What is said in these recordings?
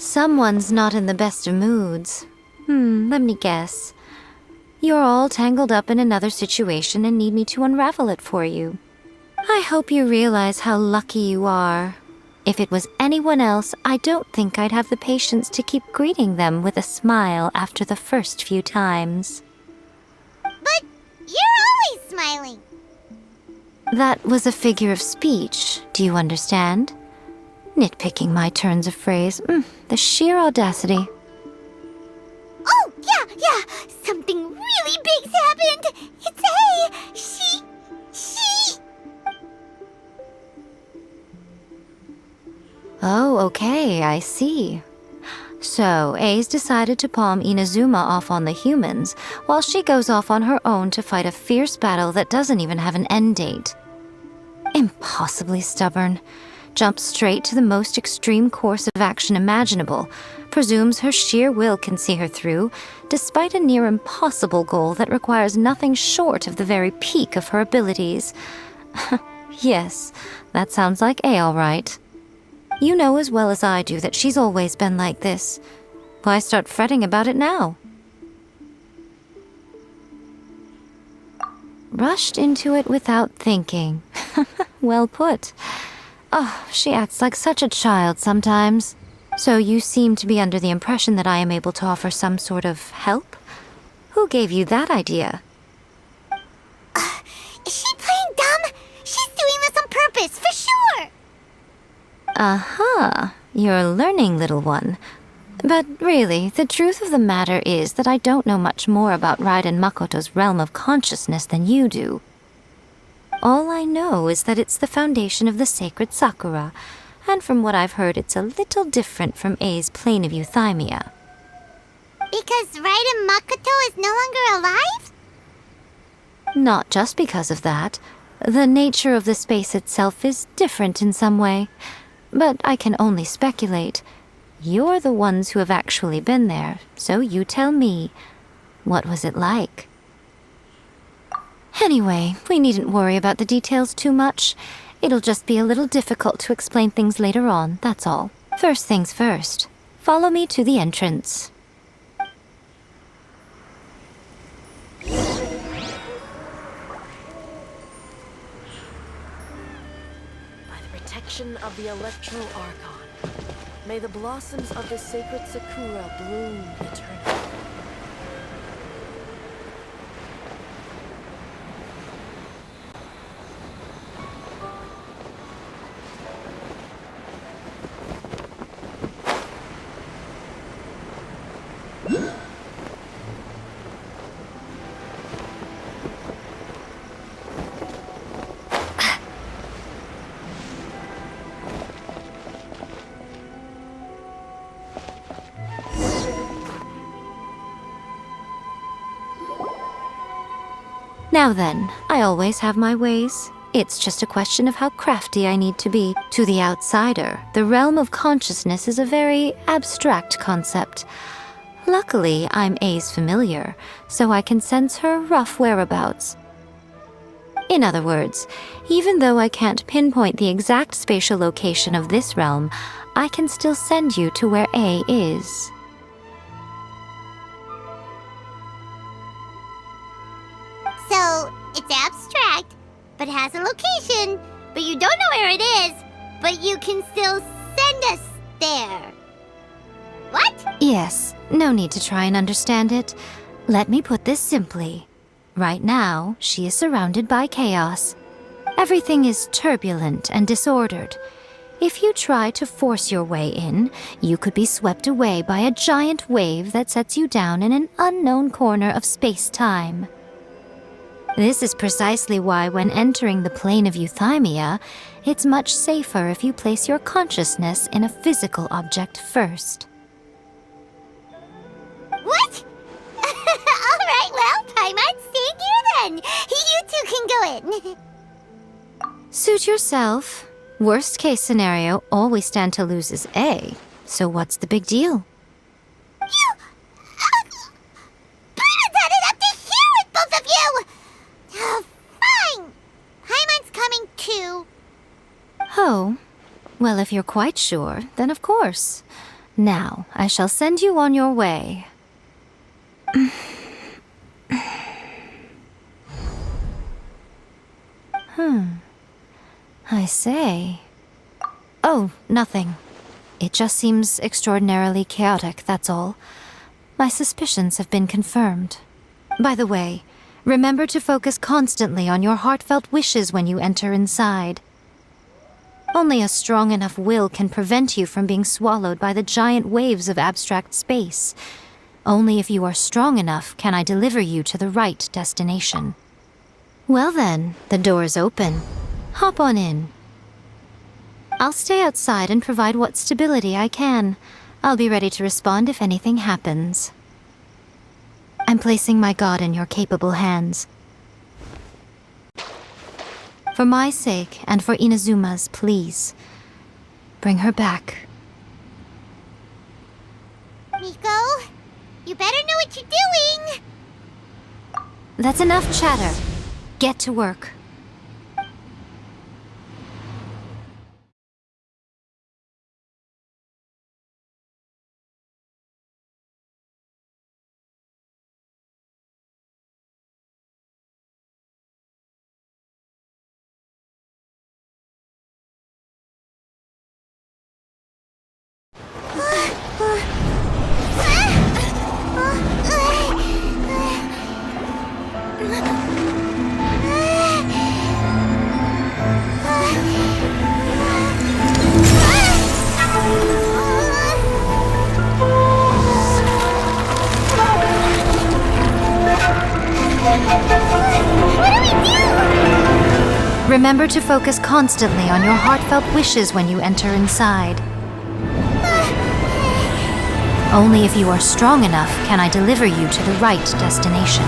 Someone's not in the best of moods. Let me guess. You're all tangled up in another situation and need me to unravel it for you. I hope you realize how lucky you are. If it was anyone else, I don't think I'd have the patience to keep greeting them with a smile after the first few times. But you're always smiling. That was a figure of speech, do you understand? Nitpicking my turns of phrase. The sheer audacity. Oh, yeah. Something really big's happened. It's A. She... Oh, okay, I see. So, A's decided to palm Inazuma off on the humans, while she goes off on her own to fight a fierce battle that doesn't even have an end date. Impossibly stubborn. Jumps straight to the most extreme course of action imaginable, presumes her sheer will can see her through, despite a near impossible goal that requires nothing short of the very peak of her abilities. Yes, that sounds like A all right. You know as well as I do that she's always been like this. Why start fretting about it now? Rushed into it without thinking. Well put. Oh, she acts like such a child sometimes. So you seem to be under the impression that I am able to offer some sort of help? Who gave you that idea? Is she playing dumb? She's doing this on purpose, for sure. Aha, you're learning, little one. But really, the truth of the matter is that I don't know much more about Raiden Makoto's realm of consciousness than you do. All I know is that it's the foundation of the sacred Sakura, and from what I've heard, it's a little different from A's plane of euthymia. Because Raiden Makoto is no longer alive? Not just because of that. The nature of the space itself is different in some way. But I can only speculate. You're the ones who have actually been there, so you tell me. What was it like? Anyway, we needn't worry about the details too much. It'll just be a little difficult to explain things later on, that's all. First things first. Follow me to the entrance. Of the Electro Archon. May the blossoms of the sacred Sakura bloom eternally. Now then, I always have my ways. It's just a question of how crafty I need to be. To the outsider, the realm of consciousness is a very abstract concept. Luckily, I'm A's familiar, so I can sense her rough whereabouts. In other words, even though I can't pinpoint the exact spatial location of this realm, I can still send you to where A is. So, it's abstract, but has a location, but you don't know where it is, but you can still send us there. What? Yes, no need to try and understand it. Let me put this simply. Right now, she is surrounded by chaos. Everything is turbulent and disordered. If you try to force your way in, you could be swept away by a giant wave that sets you down in an unknown corner of space-time. This is precisely why when entering the plane of euthymia, it's much safer if you place your consciousness in a physical object first. What? Alright, well, Paimon's staying here then. You two can go in. Suit yourself. Worst case scenario, all we stand to lose is A. So what's the big deal? You... Paimon's had it up to here with both of you! Fine! Paimon's coming too. Oh, well, if you're quite sure, then of course. Now, I shall send you on your way. I say. Oh, nothing. It just seems extraordinarily chaotic, that's all. My suspicions have been confirmed. By the way, remember to focus constantly on your heartfelt wishes when you enter inside. Only a strong enough will can prevent you from being swallowed by the giant waves of abstract space. Only if you are strong enough can I deliver you to the right destination. Well then, the door's open. Hop on in. I'll stay outside and provide what stability I can. I'll be ready to respond if anything happens. I'm placing my god in your capable hands. For my sake, and for Inazuma's, please, bring her back. Miko, you better know what you're doing! That's enough chatter. Get to work. Remember to focus constantly on your heartfelt wishes when you enter inside. Only if you are strong enough can I deliver you to the right destination.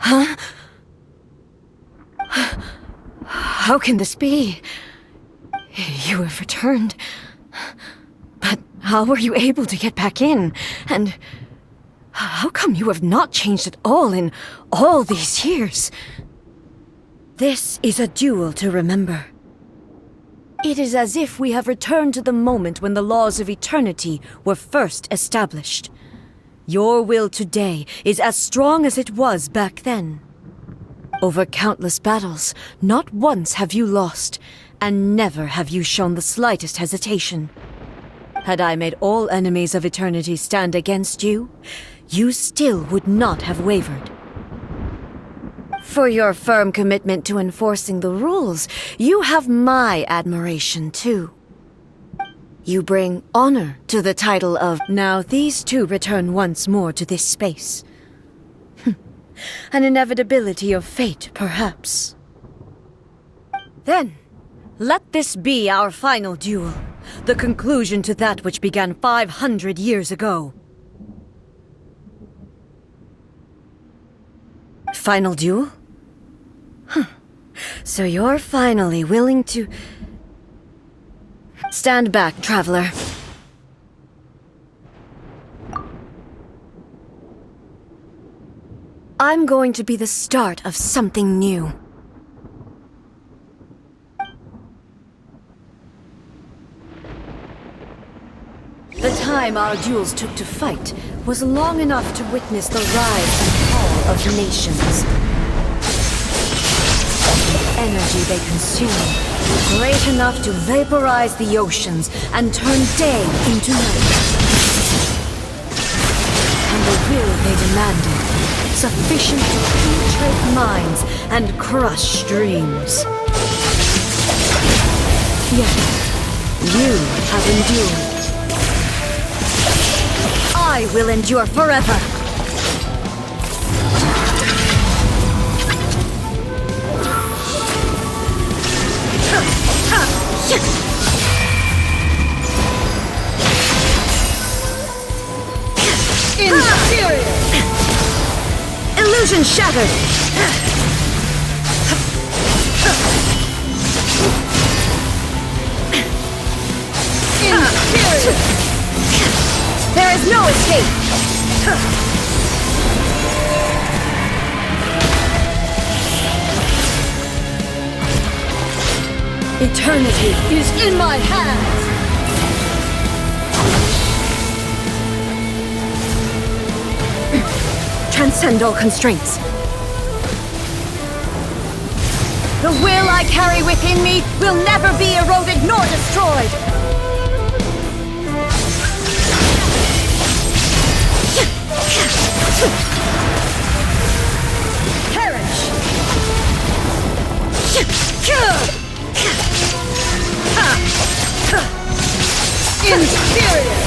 Huh? How can this be? You have returned. But how were you able to get back in? And how come you have not changed at all in all these years? This is a duel to remember. It is as if we have returned to the moment when the laws of eternity were first established. Your will today is as strong as it was back then. Over countless battles, not once have you lost, and never have you shown the slightest hesitation. Had I made all enemies of eternity stand against you, you still would not have wavered. For your firm commitment to enforcing the rules, you have my admiration too. You bring honor to the title of... Now these two return once more to this space. An inevitability of fate, perhaps. Then, let this be our final duel. The conclusion to that which began 500 years ago. Final duel? So you're finally willing to... Stand back, traveler. I'm going to be the start of something new. The time our duels took to fight was long enough to witness the rise and fall of nations. The energy they consume great enough to vaporize the oceans and turn day into night. And the will they demanded, sufficient to penetrate minds and crush dreams. Yet, you have endured. I will endure forever! Illusion shattered! Inferior! There is no escape! Eternity is in my hands! Transcend all constraints. The will I carry within me will never be eroded nor destroyed! Perish! Inferior!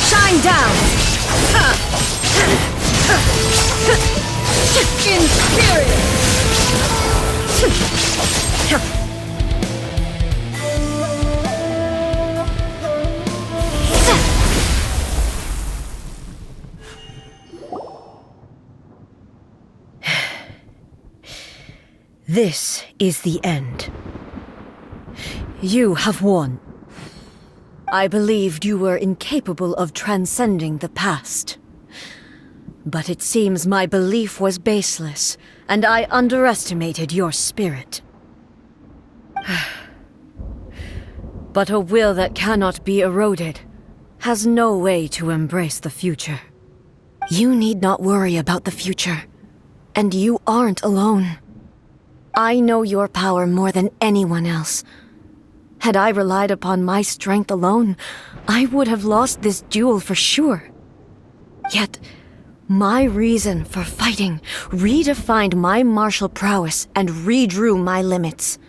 Shine down! Inferior! This is the end. You have won. I believed you were incapable of transcending the past. But it seems my belief was baseless, and I underestimated your spirit. But a will that cannot be eroded has no way to embrace the future. You need not worry about the future, and you aren't alone. I know your power more than anyone else. Had I relied upon my strength alone, I would have lost this duel for sure. Yet, my reason for fighting redefined my martial prowess and redrew my limits.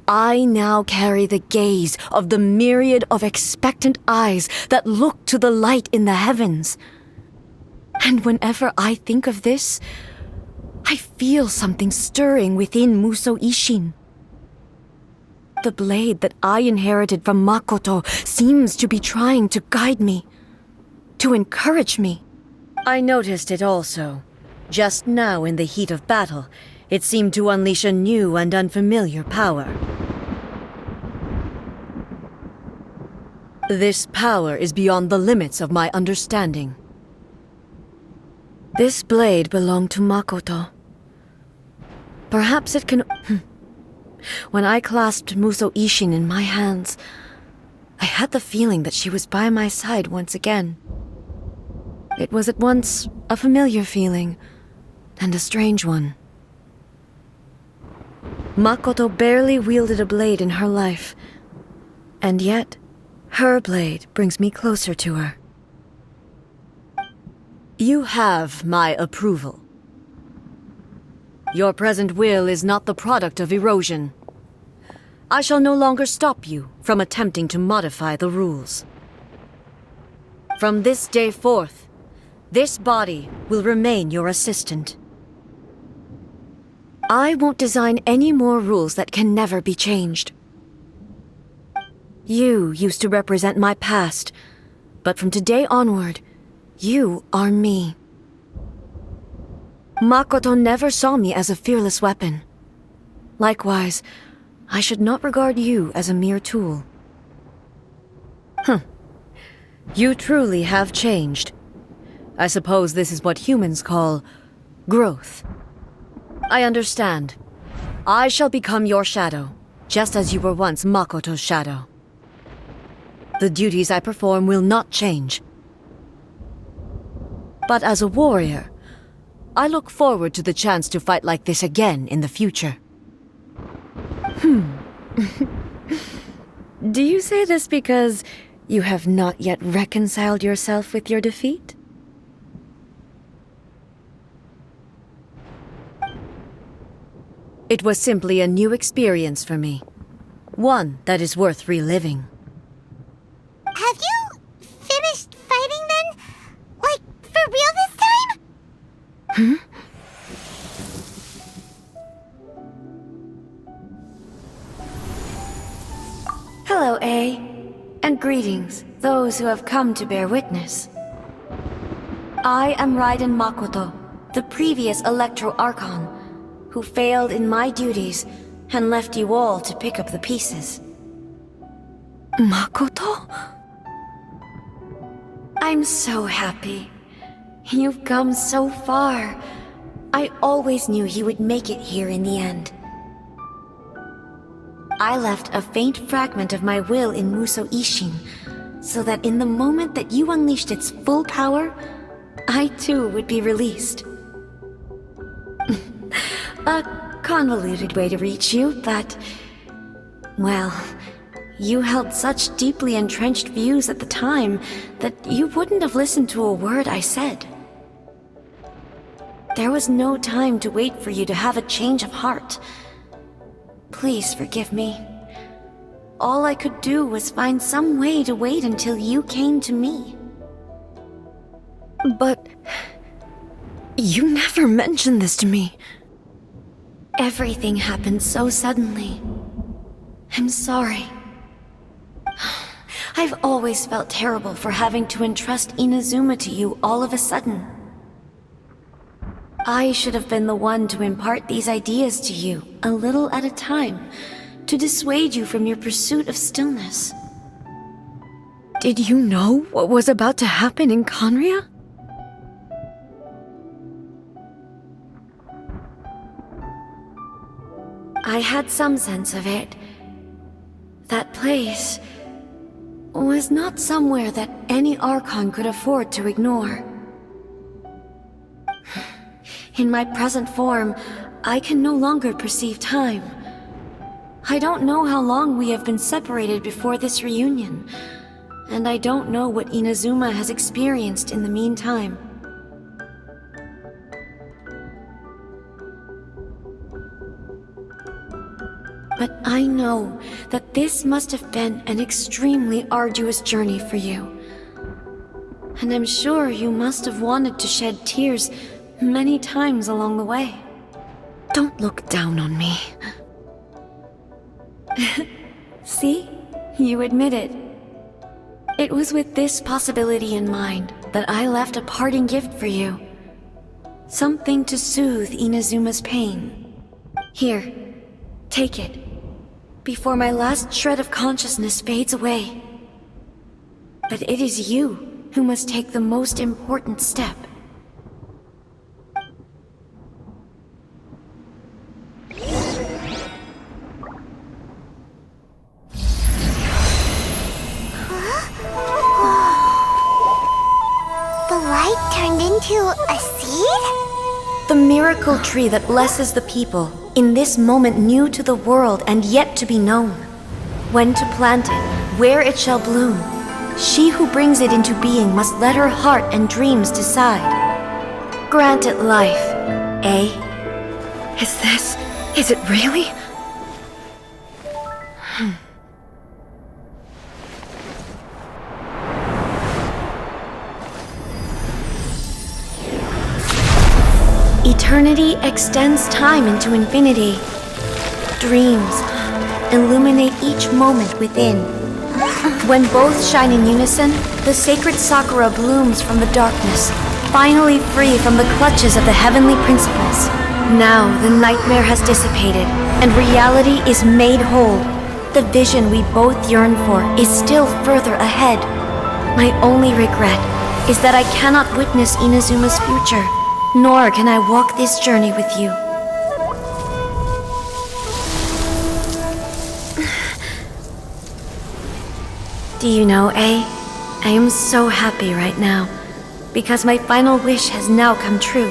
I now carry the gaze of the myriad of expectant eyes that look to the light in the heavens. And whenever I think of this, I feel something stirring within Musou Ishin. The blade that I inherited from Makoto seems to be trying to guide me, to encourage me. I noticed it also. Just now in the heat of battle, it seemed to unleash a new and unfamiliar power. This power is beyond the limits of my understanding. This blade belonged to Makoto. Perhaps it can... When I clasped Musou Ishin in my hands, I had the feeling that she was by my side once again. It was at once a familiar feeling and a strange one. Makoto barely wielded a blade in her life, and yet her blade brings me closer to her. You have my approval. Your present will is not the product of erosion. I shall no longer stop you from attempting to modify the rules. From this day forth, this body will remain your assistant. I won't design any more rules that can never be changed. You used to represent my past, but from today onward, you are me. Makoto never saw me as a fearless weapon. Likewise, I should not regard you as a mere tool. You truly have changed. I suppose this is what humans call growth. I understand. I shall become your shadow, just as you were once Makoto's shadow. The duties I perform will not change. But as a warrior, I look forward to the chance to fight like this again in the future. Do you say this because you have not yet reconciled yourself with your defeat? It was simply a new experience for me. One that is worth reliving. Have you finished fighting then? Like, for real this time? Hello, A. And greetings. Greetings, those who have come to bear witness. I am Raiden Makoto, the previous Electro Archon, who failed in my duties and left you all to pick up the pieces. Makoto? I'm so happy. You've come so far. I always knew you would make it here in the end. I left a faint fragment of my will in Muso Ishin, so that in the moment that you unleashed its full power, I too would be released. A convoluted way to reach you, but... well, you held such deeply entrenched views at the time that you wouldn't have listened to a word I said. There was no time to wait for you to have a change of heart. Please forgive me. All I could do was find some way to wait until you came to me. But... you never mentioned this to me. Everything happened so suddenly. I'm sorry. I've always felt terrible for having to entrust Inazuma to you all of a sudden. I should have been the one to impart these ideas to you, a little at a time, to dissuade you from your pursuit of stillness. Did you know what was about to happen in Conria? I had some sense of it. That place was not somewhere that any Archon could afford to ignore. In my present form, I can no longer perceive time. I don't know how long we have been separated before this reunion, and I don't know what Inazuma has experienced in the meantime. But I know that this must have been an extremely arduous journey for you. And I'm sure you must have wanted to shed tears many times along the way. Don't look down on me. See? You admit it. It was with this possibility in mind that I left a parting gift for you. Something to soothe Inazuma's pain. Here, take it. Before my last shred of consciousness fades away. But it is you who must take the most important step. The light turned into a seed? The miracle tree that blesses the people, in this moment new to the world and yet to be known. When to plant it, where it shall bloom, she who brings it into being must let her heart and dreams decide. Grant it life, eh? Is it really? Eternity extends time into infinity. Dreams illuminate each moment within. When both shine in unison, the sacred Sakura blooms from the darkness, finally free from the clutches of the heavenly principles. Now the nightmare has dissipated, and reality is made whole. The vision we both yearn for is still further ahead. My only regret is that I cannot witness Inazuma's future. Nor can I walk this journey with you. Do you know, I am so happy right now, because my final wish has now come true.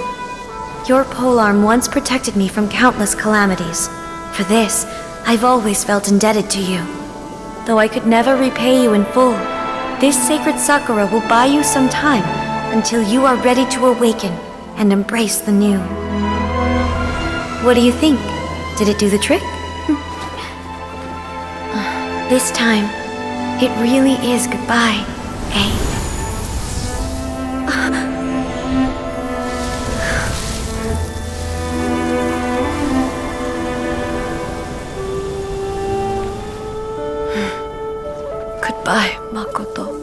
Your polearm once protected me from countless calamities. For this, I've always felt indebted to you. Though I could never repay you in full, this sacred Sakura will buy you some time until you are ready to awaken and embrace the new. What do you think? Did it do the trick? This time, it really is goodbye, eh? Goodbye. Goodbye, Makoto.